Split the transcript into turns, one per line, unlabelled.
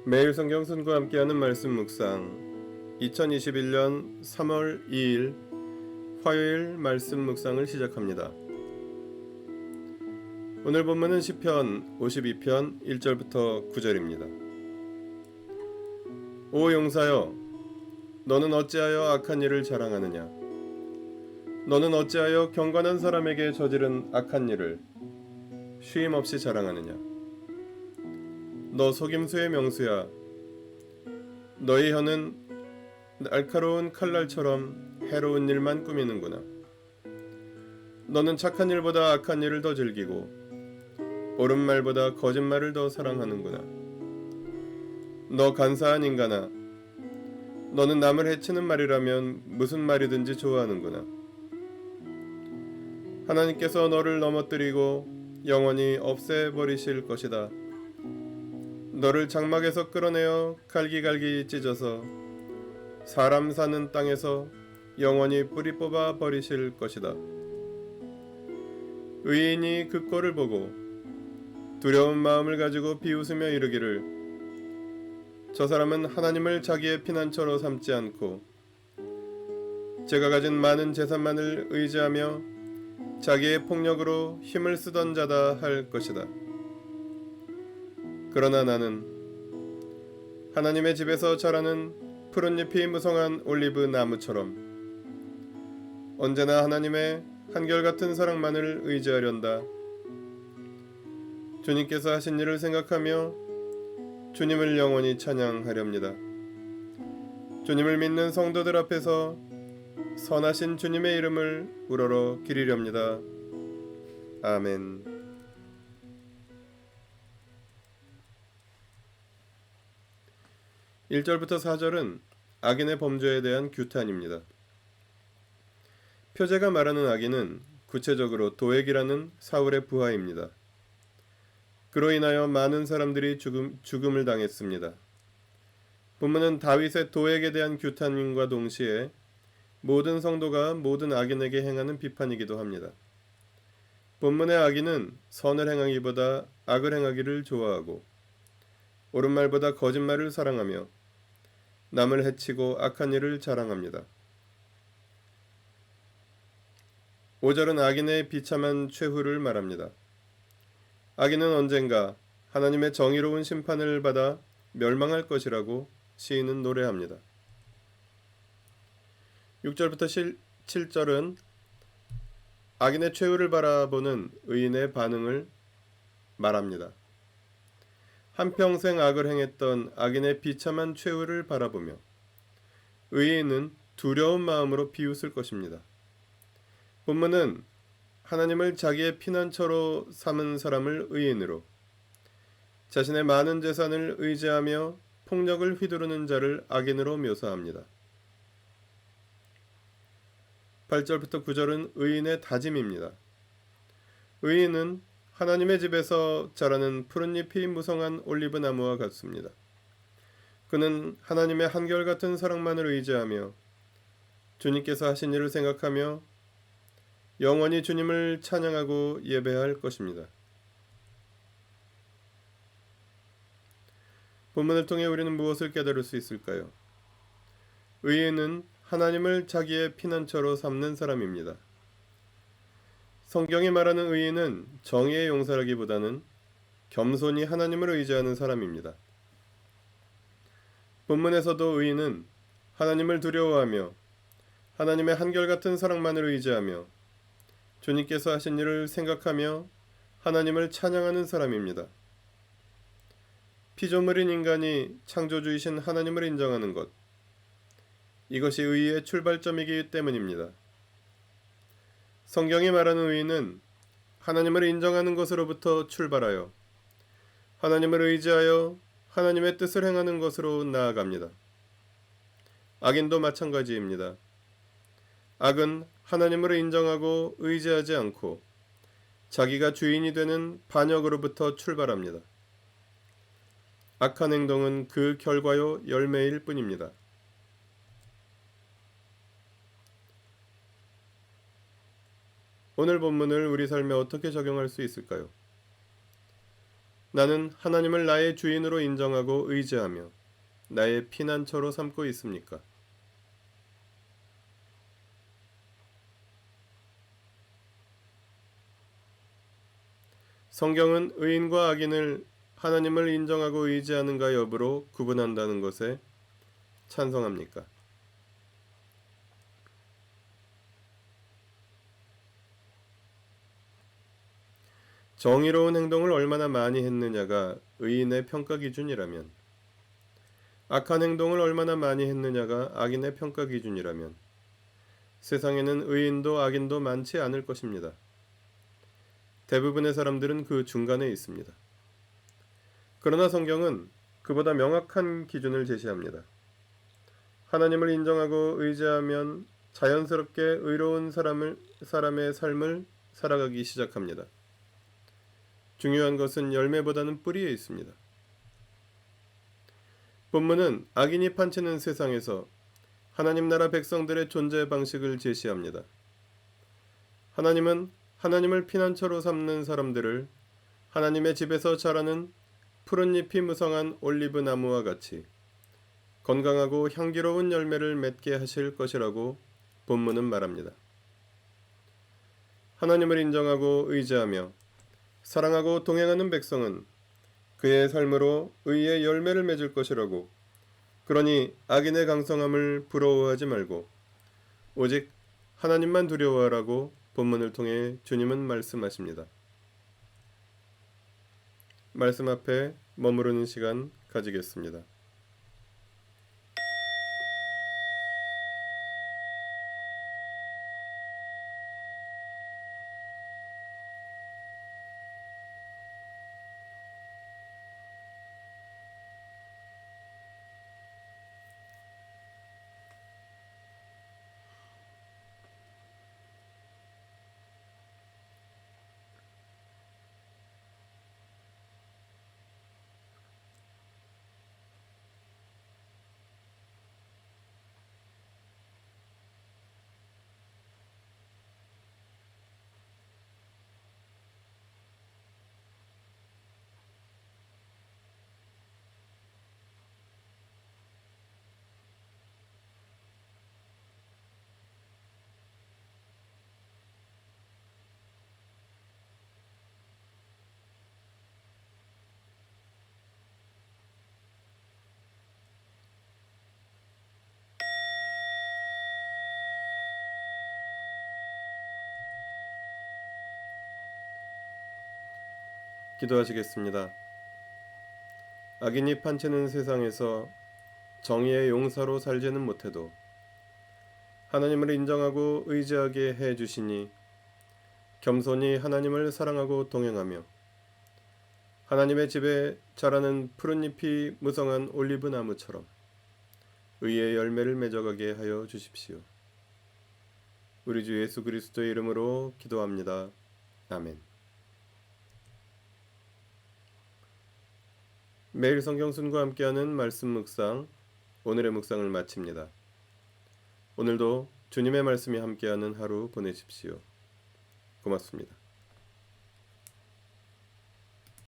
매일 성경 순과 함께하는 말씀 묵상 2021년 3월 2일 화요일 말씀 묵상을 시작합니다. 오늘 본문은 시편 52편 1절부터 9절입니다. 오 용사여, 너는 어찌하여 악한 일을 자랑하느냐? 너는 어찌하여 경건한 사람에게 저지른 악한 일을 쉼없이 자랑하느냐? 너 속임수의 명수야. 너의 혀는 날카로운 칼날처럼 해로운 일만 꾸미는구나. 너는 착한 일보다 악한 일을 더 즐기고 옳은 말보다 거짓말을 더 사랑하는구나. 너 간사한 인간아, 너는 남을 해치는 말이라면 무슨 말이든지 좋아하는구나. 하나님께서 너를 넘어뜨리고 영원히 없애버리실 것이다. 너를 장막에서 끌어내어 갈기갈기 찢어서 사람 사는 땅에서 영원히 뿌리 뽑아 버리실 것이다. 의인이 그 꼴을 보고 두려운 마음을 가지고 비웃으며 이르기를, 저 사람은 하나님을 자기의 피난처로 삼지 않고 제가 가진 많은 재산만을 의지하며 자기의 폭력으로 힘을 쓰던 자다 할 것이다. 그러나 나는 하나님의 집에서 자라는 푸른잎이 무성한 올리브 나무처럼 언제나 하나님의 한결같은 사랑만을 의지하련다. 주님께서 하신 일을 생각하며 주님을 영원히 찬양하렵니다. 주님을 믿는 성도들 앞에서 선하신 주님의 이름을 우러러 기리렵니다. 아멘. 1절부터 4절은 악인의 범죄에 대한 규탄입니다. 표제가 말하는 악인은 구체적으로 도액이라는 사울의 부하입니다. 그로 인하여 많은 사람들이 죽음을 당했습니다. 본문은 다윗의 도액에 대한 규탄과 동시에 모든 성도가 모든 악인에게 행하는 비판이기도 합니다. 본문의 악인은 선을 행하기보다 악을 행하기를 좋아하고 옳은 말보다 거짓말을 사랑하며 남을 해치고 악한 일을 자랑합니다. 5절은 악인의 비참한 최후를 말합니다. 악인은 언젠가 하나님의 정의로운 심판을 받아 멸망할 것이라고 시인은 노래합니다. 6절부터 7절은 악인의 최후를 바라보는 의인의 반응을 말합니다. 한평생 악을 행했던 악인의 비참한 최후를 바라보며 의인은 두려운 마음으로 비웃을 것입니다. 본문은 하나님을 자기의 피난처로 삼은 사람을 의인으로, 자신의 많은 재산을 의지하며 폭력을 휘두르는 자를 악인으로 묘사합니다. 8절부터 9절은 의인의 다짐입니다. 의인은 하나님의 집에서 자라는 푸른잎이 무성한 올리브 나무와 같습니다. 그는 하나님의 한결같은 사랑만을 의지하며 주님께서 하신 일을 생각하며 영원히 주님을 찬양하고 예배할 것입니다. 본문을 통해 우리는 무엇을 깨달을 수 있을까요? 의인은 하나님을 자기의 피난처로 삼는 사람입니다. 성경이 말하는 의인은 정의의 용사라기보다는 겸손히 하나님을 의지하는 사람입니다. 본문에서도 의인은 하나님을 두려워하며 하나님의 한결같은 사랑만을 의지하며 주님께서 하신 일을 생각하며 하나님을 찬양하는 사람입니다. 피조물인 인간이 창조주이신 하나님을 인정하는 것, 이것이 의의의 출발점이기 때문입니다. 성경이 말하는 의인은 하나님을 인정하는 것으로부터 출발하여 하나님을 의지하여 하나님의 뜻을 행하는 것으로 나아갑니다. 악인도 마찬가지입니다. 악은 하나님을 인정하고 의지하지 않고 자기가 주인이 되는 반역으로부터 출발합니다. 악한 행동은 그 결과요 열매일 뿐입니다. 오늘 본문을 우리 삶에 어떻게 적용할 수 있을까요? 나는 하나님을 나의 주인으로 인정하고 의지하며 나의 피난처로 삼고 있습니까? 성경은 의인과 악인을 하나님을 인정하고 의지하는가 여부로 구분한다는 것에 찬성합니까? 정의로운 행동을 얼마나 많이 했느냐가 의인의 평가 기준이라면, 악한 행동을 얼마나 많이 했느냐가 악인의 평가 기준이라면 세상에는 의인도 악인도 많지 않을 것입니다. 대부분의 사람들은 그 중간에 있습니다. 그러나 성경은 그보다 명확한 기준을 제시합니다. 하나님을 인정하고 의지하면 자연스럽게 의로운 사람의 삶을 살아가기 시작합니다. 중요한 것은 열매보다는 뿌리에 있습니다. 본문은 악인이 판치는 세상에서 하나님 나라 백성들의 존재 방식을 제시합니다. 하나님은 하나님을 피난처로 삼는 사람들을 하나님의 집에서 자라는 푸른 잎이 무성한 올리브 나무와 같이 건강하고 향기로운 열매를 맺게 하실 것이라고 본문은 말합니다. 하나님을 인정하고 의지하며 사랑하고 동행하는 백성은 그의 삶으로 의의 열매를 맺을 것이라고, 그러니 악인의 강성함을 부러워하지 말고 오직 하나님만 두려워하라고 본문을 통해 주님은 말씀하십니다. 말씀 앞에 머무르는 시간 가지겠습니다. 기도하시겠습니다. 악인이 판치는 세상에서 정의의 용사로 살지는 못해도 하나님을 인정하고 의지하게 해 주시니 겸손히 하나님을 사랑하고 동행하며 하나님의 집에 자라는 푸른 잎이 무성한 올리브 나무처럼 의의 열매를 맺어가게 하여 주십시오. 우리 주 예수 그리스도의 이름으로 기도합니다. 아멘. 매일 성경순과 함께하는 말씀 묵상, 오늘의 묵상을 마칩니다. 오늘도 주님의 말씀이 함께하는 하루 보내십시오. 고맙습니다.